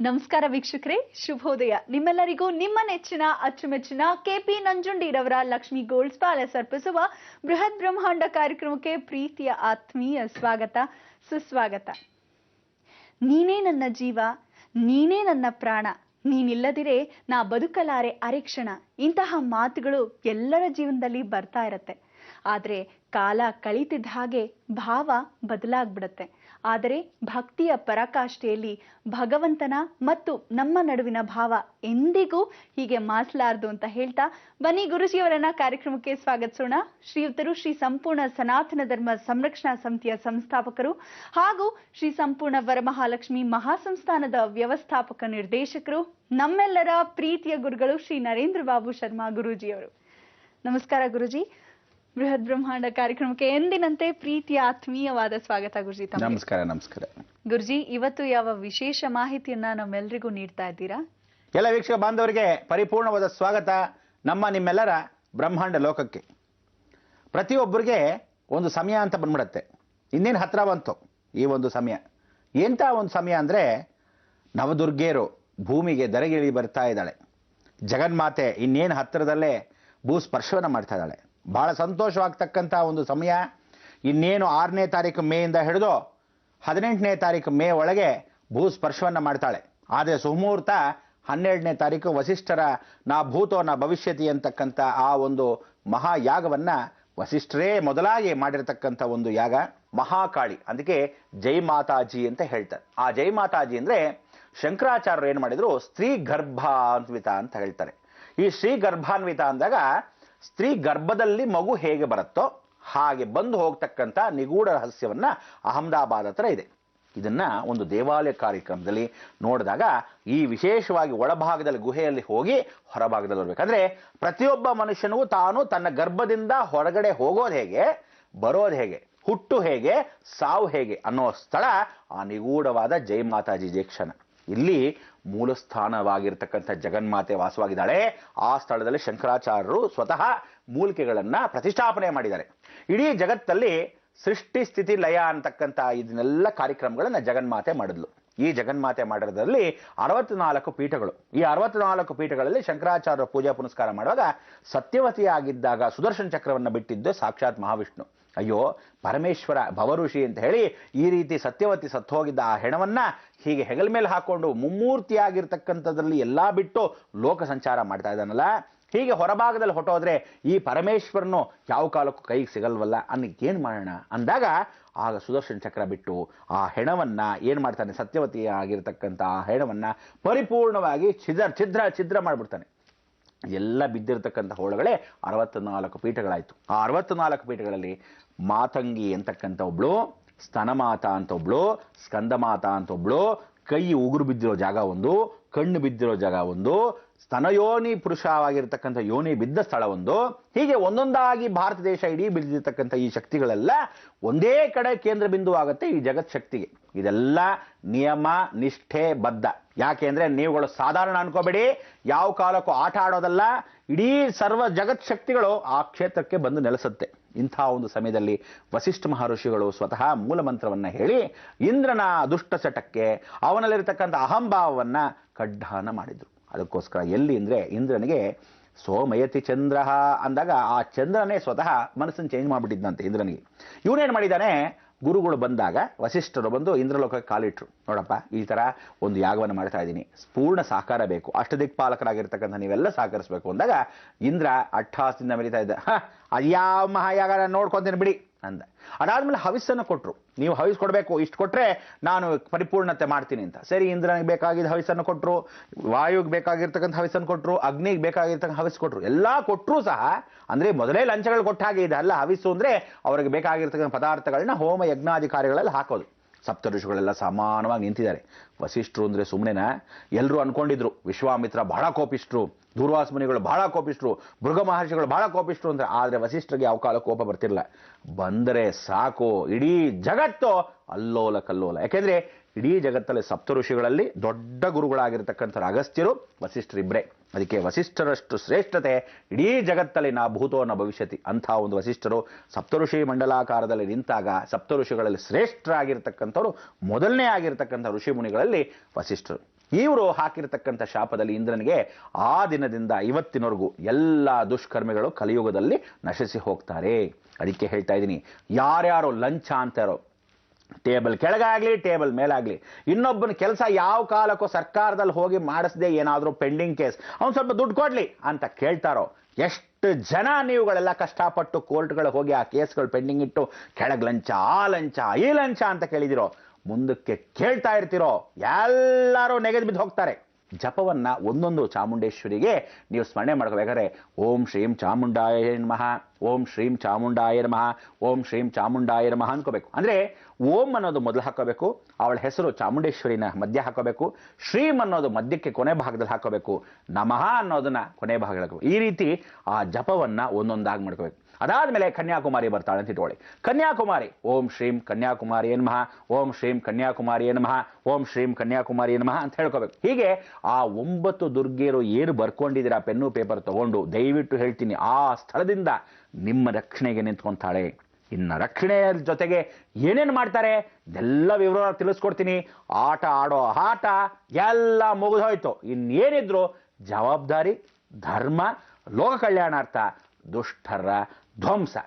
ನಮಸ್ಕಾರ ವೀಕ್ಷಕರೇ, ಶುಭೋದಯ. ನಿಮ್ಮೆಲ್ಲರಿಗೂ ನಿಮ್ಮ ನೆಚ್ಚಿನ ಅಚ್ಚುಮೆಚ್ಚಿನ ಕೆಪಿ ನಂಜುಂಡಿರವರ ಲಕ್ಷ್ಮಿ ಗೋಲ್ಡ್ಸ್ ಪ್ಯಾಲೇಸ್ ಅರ್ಪಿಸುವ ಬೃಹತ್ ಬ್ರಹ್ಮಾಂಡ ಕಾರ್ಯಕ್ರಮಕ್ಕೆ ಪ್ರೀತಿಯ ಆತ್ಮೀಯ ಸ್ವಾಗತ, ಸುಸ್ವಾಗತ. ನೀನೇ ನನ್ನ ಜೀವ, ನೀನೇ ನನ್ನ ಪ್ರಾಣ, ನೀನಿಲ್ಲದಿರೆ ನಾ ಬದುಕಲಾರೆ ಅರೆಕ್ಷಣ. ಇಂತಹ ಮಾತುಗಳು ಎಲ್ಲರ ಜೀವನದಲ್ಲಿ ಬರ್ತಾ ಇರತ್ತೆ. ಆದರೆ ಕಾಲ ಕಳೀತಿದ್ದ ಹಾಗೆ ಭಾವ ಬದಲಾಗ್ಬಿಡತ್ತೆ. ಆದರೆ ಭಕ್ತಿಯ ಪರಾಕಾಷ್ಠೆಯಲ್ಲಿ ಭಗವಂತನ ಮತ್ತು ನಮ್ಮ ನಡುವಿನ ಭಾವ ಎಂದಿಗೂ ಹೀಗೆ ಮಾಸಲಾರದು ಅಂತ ಹೇಳ್ತಾ ಬನ್ನಿ ಗುರುಜಿಯವರನ್ನ ಕಾರ್ಯಕ್ರಮಕ್ಕೆ ಸ್ವಾಗತಿಸೋಣ. ಶ್ರೀಯುತರು ಶ್ರೀ ಸಂಪೂರ್ಣ ಸನಾತನ ಧರ್ಮ ಸಂರಕ್ಷಣಾ ಸಮಿತಿಯ ಸಂಸ್ಥಾಪಕರು ಹಾಗೂ ಶ್ರೀ ಸಂಪೂರ್ಣ ವರಮಹಾಲಕ್ಷ್ಮಿ ಮಹಾಸಂಸ್ಥಾನದ ವ್ಯವಸ್ಥಾಪಕ ನಿರ್ದೇಶಕರು, ನಮ್ಮೆಲ್ಲರ ಪ್ರೀತಿಯ ಗುರುಗಳು ಶ್ರೀ ನರೇಂದ್ರ ಬಾಬು ಶರ್ಮಾ ಗುರೂಜಿಯವರು. ನಮಸ್ಕಾರ ಗುರುಜಿ. ಬೃಹತ್ ಬ್ರಹ್ಮಾಂಡ ಕಾರ್ಯಕ್ರಮಕ್ಕೆ ಎಂದಿನಂತೆ ಪ್ರೀತಿಯ ಆತ್ಮೀಯವಾದ ಸ್ವಾಗತ ಗುರುಜಿ. ನಮಸ್ಕಾರ. ನಮಸ್ಕಾರ ಗುರುಜಿ. ಇವತ್ತು ಯಾವ ವಿಶೇಷ ಮಾಹಿತಿಯನ್ನ ನಮ್ಮೆಲ್ಲರಿಗೂ ನೀಡ್ತಾ ಇದ್ದೀರಾ? ಎಲ್ಲ ವೀಕ್ಷಕ ಬಾಂಧವರಿಗೆ ಪರಿಪೂರ್ಣವಾದ ಸ್ವಾಗತ ನಿಮ್ಮೆಲ್ಲರ ಬ್ರಹ್ಮಾಂಡ ಲೋಕಕ್ಕೆ. ಪ್ರತಿಯೊಬ್ಬರಿಗೆ ಒಂದು ಸಮಯ ಅಂತ ಬಂದ್ಬಿಡತ್ತೆ. ಇನ್ನೇನು ಹತ್ರ ಬಂತು ಈ ಒಂದು ಸಮಯ. ಎಂಥ ಒಂದು ಸಮಯ ಅಂದರೆ, ನವದುರ್ಗೆಯರು ಭೂಮಿಗೆ ಧರೆಗಿಳಿ ಬರ್ತಾ ಇದ್ದಾಳೆ. ಜಗನ್ಮಾತೆ ಇನ್ನೇನು ಹತ್ತಿರದಲ್ಲೇ ಭೂಸ್ಪರ್ಶವನ್ನು ಮಾಡ್ತಾ ಇದ್ದಾಳೆ. ಬಹಳ ಸಂತೋಷವಾಗ್ತಕ್ಕಂಥ ಒಂದು ಸಮಯ. ಇನ್ನೇನು 6ನೇ ತಾರೀಕು ಮೇಯಿಂದ ಹಿಡಿದು 18ನೇ ತಾರೀಕು ಮೇ ಒಳಗೆ ಭೂಸ್ಪರ್ಶವನ್ನು ಮಾಡ್ತಾಳೆ. ಆದರೆ ಸುಮುಹೂರ್ತ 12ನೇ ತಾರೀಕು ವಸಿಷ್ಠರ ನಾ ಭೂತೋ ನಾ ಭವಿಷ್ಯತಿ ಅಂತಕ್ಕಂಥ ಆ ಒಂದು ಮಹಾಯಾಗವನ್ನು ವಸಿಷ್ಠರೇ ಮೊದಲಾಗಿ ಮಾಡಿರತಕ್ಕಂಥ ಒಂದು ಯಾಗ ಮಹಾಕಾಳಿ. ಅದಕ್ಕೆ ಜೈ ಮಾತಾಜಿ ಅಂತ ಹೇಳ್ತಾರೆ. ಆ ಜೈ ಮಾತಾಜಿ ಅಂದರೆ ಶಂಕರಾಚಾರ್ಯರು ಏನು ಮಾಡಿದ್ರು, ಸ್ತ್ರೀ ಗರ್ಭಾನ್ವಿತ ಅಂತ ಹೇಳ್ತಾರೆ. ಈ ಶ್ರೀ ಗರ್ಭಾನ್ವಿತ ಅಂದಾಗ ಸ್ತ್ರೀ ಗರ್ಭದಲ್ಲಿ ಮಗು ಹೇಗೆ ಬರುತ್ತೋ ಹಾಗೆ ಬಂದು ಹೋಗ್ತಕ್ಕಂಥ ನಿಗೂಢ ರಹಸ್ಯವನ್ನ ಅಹಮದಾಬಾದ್ ಹತ್ರ ಇದೆ. ಇದನ್ನ ಒಂದು ದೇವಾಲಯ ಕಾರ್ಯಕ್ರಮದಲ್ಲಿ ನೋಡಿದಾಗ ಈ ವಿಶೇಷವಾಗಿ ಒಳಭಾಗದಲ್ಲಿ ಗುಹೆಯಲ್ಲಿ ಹೋಗಿ ಹೊರಭಾಗದಲ್ಲಿ ಬರಬೇಕಂದ್ರೆ ಪ್ರತಿಯೊಬ್ಬ ಮನುಷ್ಯನಿಗೂ ತಾನು ತನ್ನ ಗರ್ಭದಿಂದ ಹೊರಗಡೆ ಹೋಗೋದು ಹೇಗೆ, ಬರೋದು ಹೇಗೆ, ಹುಟ್ಟು ಹೇಗೆ, ಸಾವು ಹೇಗೆ ಅನ್ನೋ ಸ್ಥಳ ಆ ನಿಗೂಢವಾದ ಜೈ ಮಾತಾಜಿ ಜೇಕ್ಷಣ. ಇಲ್ಲಿ ಮೂಲ ಸ್ಥಾನವಾಗಿರ್ತಕ್ಕಂಥ ಜಗನ್ಮಾತೆ ವಾಸವಾಗಿದ್ದಾಳೆ. ಆ ಸ್ಥಳದಲ್ಲಿ ಶಂಕರಾಚಾರ್ಯರು ಸ್ವತಃ ಮೂಲಿಕೆಗಳನ್ನ ಪ್ರತಿಷ್ಠಾಪನೆ ಮಾಡಿದ್ದಾರೆ. ಇಡೀ ಜಗತ್ತಲ್ಲಿ ಸೃಷ್ಟಿ ಸ್ಥಿತಿ ಲಯ ಅಂತಕ್ಕಂಥ ಇದನ್ನೆಲ್ಲ ಕಾರ್ಯಕ್ರಮಗಳನ್ನ ಜಗನ್ಮಾತೆ ಮಾಡಿದ್ಲು. ಈ ಜಗನ್ಮಾತೆ ಮಾಡಿರೋದ್ರಲ್ಲಿ 64 ಪೀಠಗಳು. ಈ 64 ಪೀಠಗಳಲ್ಲಿ ಶಂಕರಾಚಾರ್ಯರ ಪೂಜಾ ಪುನಸ್ಕಾರ ಮಾಡುವಾಗ ಸತ್ಯವತಿಯಾಗಿದ್ದಾಗ ಸುದರ್ಶನ ಚಕ್ರವನ್ನು ಬಿಟ್ಟಿದ್ದು ಸಾಕ್ಷಾತ್ ಮಹಾವಿಷ್ಣು. ಅಯ್ಯೋ ಪರಮೇಶ್ವರ ಭವಋಷಿ ಅಂತ ಹೇಳಿ ಈ ರೀತಿ ಸತ್ಯವತಿ ಸತ್ತು ಹೋಗಿದ್ದ ಆ ಹೆಣವನ್ನ ಹೀಗೆ ಹೆಗಲ ಮೇಲೆ ಹಾಕೊಂಡು ಮುಮ್ಮೂರ್ತಿಯಾಗಿರ್ತಕ್ಕಂಥದ್ರಲ್ಲಿ ಎಲ್ಲಾ ಬಿಟ್ಟು ಲೋಕ ಸಂಚಾರ ಮಾಡ್ತಾ ಇದ್ದಾನಲ್ಲ, ಹೀಗೆ ಹೊರಭಾಗದಲ್ಲಿ ಹೊಟ್ಟೋದ್ರೆ ಈ ಪರಮೇಶ್ವರನು ಯಾವ ಕಾಲಕ್ಕೂ ಕೈಗೆ ಸಿಗಲ್ವಲ್ಲ, ಅನ್ನಕ್ಕೇನು ಮಾಡೋಣ ಅಂದಾಗ ಆಗ ಸುದರ್ಶನ ಚಕ್ರ ಬಿಟ್ಟು ಆ ಹೆಣವನ್ನ ಏನು ಮಾಡ್ತಾನೆ, ಸತ್ಯವತಿ ಆಗಿರ್ತಕ್ಕಂಥ ಆ ಹೆಣವನ್ನ ಪರಿಪೂರ್ಣವಾಗಿ ಛಿದ್ರ ಮಾಡಿಬಿಡ್ತಾನೆ. ಎಲ್ಲ ಬಿದ್ದಿರತಕ್ಕಂಥ ಹೋಳಗಳೇ 64 ಪೀಠಗಳಾಯಿತು. ಆ 64 ಪೀಠಗಳಲ್ಲಿ ಮಾತಂಗಿ ಅಂತಕ್ಕಂಥ ಒಬ್ಳು, ಸ್ತನಮಾತ ಅಂತ ಒಬ್ಳು, ಸ್ಕಂದಮಾತ ಅಂತ ಒಬ್ಳು, ಕೈ ಉಗುರು ಬಿದ್ದಿರೋ ಜಾಗ ಒಂದು, ಕಣ್ಣು ಬಿದ್ದಿರೋ ಜಾಗ ಒಂದು, ಸ್ತನಯೋನಿ ಪುರುಷವಾಗಿರ್ತಕ್ಕಂಥ ಯೋನಿ ಬಿದ್ದ ಸ್ಥಳ ಒಂದು, ಹೀಗೆ ಒಂದೊಂದಾಗಿ ಭಾರತ ದೇಶ ಇಡೀ ಬಿದ್ದಿರ್ತಕ್ಕಂಥ ಈ ಶಕ್ತಿಗಳೆಲ್ಲ ಒಂದೇ ಕಡೆ ಕೇಂದ್ರ ಬಿಂದು ಆಗುತ್ತೆ ಈ ಜಗತ್ ಶಕ್ತಿಗೆ. ಇದೆಲ್ಲ ನಿಯಮ ನಿಷ್ಠೆ ಬದ್ಧ. ಯಾಕೆ ಅಂದ್ರೆ ನೀವುಗಳು ಸಾಧಾರಣ ಅನ್ಕೋಬೇಡಿ, ಯಾವ ಕಾಲಕ್ಕೂ ಆಟ ಆಡೋದಲ್ಲ. ಇಡೀ ಸರ್ವ ಜಗತ್ ಶಕ್ತಿಗಳು ಆ ಕ್ಷೇತ್ರಕ್ಕೆ ಬಂದು ನೆಲೆಸುತ್ತೆ. ಇಂಥ ಒಂದು ಸಮಯದಲ್ಲಿ ವಸಿಷ್ಠ ಮಹರ್ಷಿಗಳು ಸ್ವತಃ ಮೂಲ ಮಂತ್ರವನ್ನ ಹೇಳಿ ಇಂದ್ರನ ದುಷ್ಟ ಚಟಕ್ಕೆ ಅವನಲ್ಲಿರ್ತಕ್ಕಂಥ ಅಹಂಭಾವವನ್ನ ಕಡ್ಡಾನ ಮಾಡಿದ್ರು. ಅದಕ್ಕೋಸ್ಕರ ಎಲ್ಲಿ ಅಂದ್ರೆ ಇಂದ್ರನಿಗೆ ಸೋಮಯತಿ ಚಂದ್ರ ಅಂದಾಗ ಆ ಚಂದ್ರನೇ ಸ್ವತಃ ಮನಸ್ಸನ್ನು ಚೇಂಜ್ ಮಾಡಿಬಿಟ್ಟಿದ್ದಂತೆ ಇಂದ್ರನಿಗೆ. ಇವನೇನು ಮಾಡಿದ್ದಾನೆ, ಗುರುಗಳು ಬಂದಾಗ ವಸಿಷ್ಠರು ಬಂದು ಇಂದ್ರಲೋಕಕ್ಕೆ ಕಾಲಿಟ್ರು. ನೋಡಪ್ಪ, ಈ ತರ ಒಂದು ಯಾಗವನ್ನು ಮಾಡ್ತಾ ಇದ್ದೀನಿ, ಪೂರ್ಣ ಸಹಕಾರ ಬೇಕು, ಅಷ್ಟದಿಕ್ಪಾಲಕರಾಗಿರ್ತಕ್ಕಂಥ ನೀವೆಲ್ಲ ಸಹಕರಿಸಬೇಕು ಅಂದಾಗ ಇಂದ್ರ ಅಟ್ಟಾಸದಿಂದ ಮೆರಿತಾ ಇದ್ದ. ಅದ್ಯಾವ ಮಹಾಯಾಗ ನೋಡ್ಕೊಂತೀನಿ ಬಿಡಿ ಅಂದ. ಅದಾದ್ಮೇಲೆ ಹವಿಸ್ಸನ್ನು ಕೊಟ್ರು. ನೀವು ಹವಿಸ್ ಕೊಡಬೇಕು, ಇಷ್ಟು ಕೊಟ್ರೆ ನಾನು ಪರಿಪೂರ್ಣತೆ ಮಾಡ್ತೀನಿ ಅಂತ. ಸರಿ, ಇಂದ್ರನಿಗೆ ಬೇಕಾಗಿದ್ದ ಹವಿಸ್ಸನ್ನು ಕೊಟ್ರು, ವಾಯುಗೆ ಬೇಕಾಗಿರ್ತಕ್ಕಂಥ ಹವಿಸ್ಸನ್ನು ಕೊಟ್ರು, ಅಗ್ನಿಗೆ ಬೇಕಾಗಿರ್ತಕ್ಕಂಥ ಹವಿಸ್ ಕೊಟ್ರು. ಎಲ್ಲಾ ಕೊಟ್ಟರು ಸಹ ಅಂದ್ರೆ ಮೊದಲೇ ಲಂಚಗಳು ಕೊಟ್ಟ ಹಾಗೆ ಇದೆ ಅಲ್ಲ. ಹವಿಸ್ಸು ಅಂದ್ರೆ ಅವರಿಗೆ ಬೇಕಾಗಿರ್ತಕ್ಕಂಥ ಪದಾರ್ಥಗಳನ್ನ ಹೋಮ ಯಜ್ಞಾಧಿಕಾರಿಗಳಲ್ಲಿ ಹಾಕೋದು. ಸಪ್ತ ಋಷಿಗಳೆಲ್ಲ ಸಮಾನವಾಗಿ ನಿಂತಿದ್ದಾರೆ. ವಸಿಷ್ಠರು ಅಂದ್ರೆ ಸುಮ್ಮನೆನಾ? ಎಲ್ಲರೂ ಅನ್ಕೊಂಡಿದ್ರು ವಿಶ್ವಾಮಿತ್ರ ಬಹಳ ಕೋಪಿಷ್ಟ್ರು, ದೂರ್ವಾಸ ಮುನಿಗಳು ಬಹಳ ಕೋಪಿಷ್ಟ್ರು, ಭೃಗ ಮಹರ್ಷಿಗಳು ಬಹಳ ಕೋಪಿಷ್ಟ್ರು ಅಂತ. ಆದ್ರೆ ವಸಿಷ್ಠರಿಗೆ ಯಾವ ಕಾಲ ಕೋಪ ಬರ್ತಿರ್ಲಿಲ್ಲ. ಬಂದರೆ ಸಾಕು ಇಡೀ ಜಗತ್ತು ಅಲ್ಲೋಲ ಕಲ್ಲೋಲ. ಯಾಕೆಂದ್ರೆ ಇಡೀ ಜಗತ್ತಲ್ಲಿ ಸಪ್ತ ಋಷಿಗಳಲ್ಲಿ ದೊಡ್ಡ ಗುರುಗಳಾಗಿರ್ತಕ್ಕಂಥ ಅಗಸ್ತ್ಯರು, ವಸಿಷ್ಠರಿಬ್ಬರೇ. ಅದಕ್ಕೆ ವಸಿಷ್ಠರಷ್ಟು ಶ್ರೇಷ್ಠತೆ ಇಡೀ ಜಗತ್ತಲ್ಲಿ ನಾ ಭೂತೋ ನ ಭವಿಷ್ಯತಿ ಅಂಥ ಒಂದು ವಸಿಷ್ಠರು ಸಪ್ತಋಷಿ ಮಂಡಲಾಕಾರದಲ್ಲಿ ನಿಂತಾಗ ಸಪ್ತ ಋಷಿಗಳಲ್ಲಿ ಶ್ರೇಷ್ಠರಾಗಿರ್ತಕ್ಕಂಥವ್ರು ಮೊದಲನೇ ಆಗಿರ್ತಕ್ಕಂಥ ಋಷಿ ಮುನಿಗಳಲ್ಲಿ ವಸಿಷ್ಠರು. ಇವರು ಹಾಕಿರ್ತಕ್ಕಂಥ ಶಾಪದಲ್ಲಿ ಇಂದ್ರನಿಗೆ ಆ ದಿನದಿಂದ ಇವತ್ತಿನವರೆಗೂ ಎಲ್ಲ ದುಷ್ಕರ್ಮಿಗಳು ಕಲಿಯುಗದಲ್ಲಿ ನಶಿಸಿ ಹೋಗ್ತಾರೆ. ಅದಕ್ಕೆ ಹೇಳ್ತಾ ಇದ್ದೀನಿ, ಯಾರ್ಯಾರು ಲಂಚ ಅಂತಾರೋ, ಟೇಬಲ್ ಕೆಳಗಾಗ್ಲಿ ಟೇಬಲ್ ಮೇಲಾಗ್ಲಿ, ಇನ್ನೊಬ್ಬನ ಕೆಲಸ ಯಾವ ಕಾಲಕ್ಕೂ ಸರ್ಕಾರದಲ್ಲಿ ಹೋಗಿ ಮಾಡಿಸದೆ ಏನಾದರೂ ಪೆಂಡಿಂಗ್ ಕೇಸ್ ಅವ್ನು ಸ್ವಲ್ಪ ದುಡ್ಡು ಕೊಡ್ಲಿ ಅಂತ ಕೇಳ್ತಾರೋ, ಎಷ್ಟು ಜನ ನೀವುಗಳೆಲ್ಲ ಕಷ್ಟಪಟ್ಟು ಕೋರ್ಟ್ಗಳು ಹೋಗಿ ಆ ಕೇಸ್ಗಳು ಪೆಂಡಿಂಗ್ ಇಟ್ಟು ಕೆಳಗೆ ಲಂಚ, ಆ ಲಂಚ, ಈ ಲಂಚ ಅಂತ ಕೇಳಿದಿರೋ, ಮುಂದಕ್ಕೆ ಕೇಳ್ತಾ ಇರ್ತಿರೋ, ಎಲ್ಲರೂ ನೆಗೆದು ಬಿದ್ದು ಹೋಗ್ತಾರೆ. ಜಪವನ್ನ ಒಂದೊಂದು ಚಾಮುಂಡೇಶ್ವರಿಗೆ ನೀವು ಸ್ಮರಣೆ ಮಾಡ್ಕೋಬೇಕಾದ್ರೆ ಓಂ ಶ್ರೀಂ ಚಾಮುಂಡಾಯ ನಮಃ, ಓಂ ಶ್ರೀಂ ಚಾಮುಂಡಾಯ ನಮಃ, ಓಂ ಶ್ರೀಂ ಚಾಮುಂಡಾಯ ನಮಃ ಅನ್ಕೋಬೇಕು. ಅಂದ್ರೆ ಓಂ ಅನ್ನೋದು ಮೊದಲು ಹಾಕೋಬೇಕು, ಅವಳ ಹೆಸರು ಚಾಮುಂಡೇಶ್ವರಿನ ಮಧ್ಯ ಹಾಕೋಬೇಕು, ಶ್ರೀಂ ಅನ್ನೋದು ಮಧ್ಯಕ್ಕೆ ಕೊನೆ ಭಾಗದಲ್ಲಿ ಹಾಕೋಬೇಕು, ನಮಃ ಅನ್ನೋದನ್ನ ಕೊನೆ ಭಾಗದಲ್ಲಿ ಹಾಕೋಬೇಕು. ಈ ರೀತಿ ಆ ಜಪವನ್ನ ಒಂದೊಂದಾಗಿ ಮಾಡ್ಕೋಬೇಕು. ಅದಾದ್ಮೇಲೆ ಕನ್ಯಾಕುಮಾರಿ ಬರ್ತಾಳೆ ಅಂತ ಇಟ್ಕೊಳ್ಳಿ. ಕನ್ಯಾಕುಮಾರಿ ಓಂ ಶ್ರೀಂ ಕನ್ಯಾಕುಮಾರಿ ನಮಃ, ಓಂ ಶ್ರೀಂ ಕನ್ಯಾಕುಮಾರಿ ನಮಃ, ಓಂ ಶ್ರೀಂ ಕನ್ಯಾಕುಮಾರಿ ನಮಃ ಅಂತ ಹೇಳ್ಕೋಬೇಕು. ಹೀಗೆ ಆ 9 ದುರ್ಗೆಯರು ಏನು ಬರ್ಕೊಂಡಿದ್ದೀರಾ ಪೆನ್ನು ಪೇಪರ್ ತಗೊಂಡು ದಯವಿಟ್ಟು ಹೇಳ್ತೀನಿ, ಆ ಸ್ಥಳದಿಂದ ನಿಮ್ಮ ರಕ್ಷಣೆಗೆ ನಿಂತ್ಕೊಂತಾಳೆ. ಇನ್ನು ರಕ್ಷಣೆಯ ಜೊತೆಗೆ ಏನೇನು ಮಾಡ್ತಾರೆ ಎಲ್ಲ ವಿವರ ತಿಳಿಸ್ಕೊಡ್ತೀನಿ. ಆಟ ಆಡೋ ಆಟ ಎಲ್ಲ ಮುಗಿದೋಯ್ತು. ಇನ್ನೇನಿದ್ರು ಜವಾಬ್ದಾರಿ, ಧರ್ಮ, ಲೋಕ ಕಲ್ಯಾಣಾರ್ಥ, ದುಷ್ಟರ ಧ್ವಂಸ.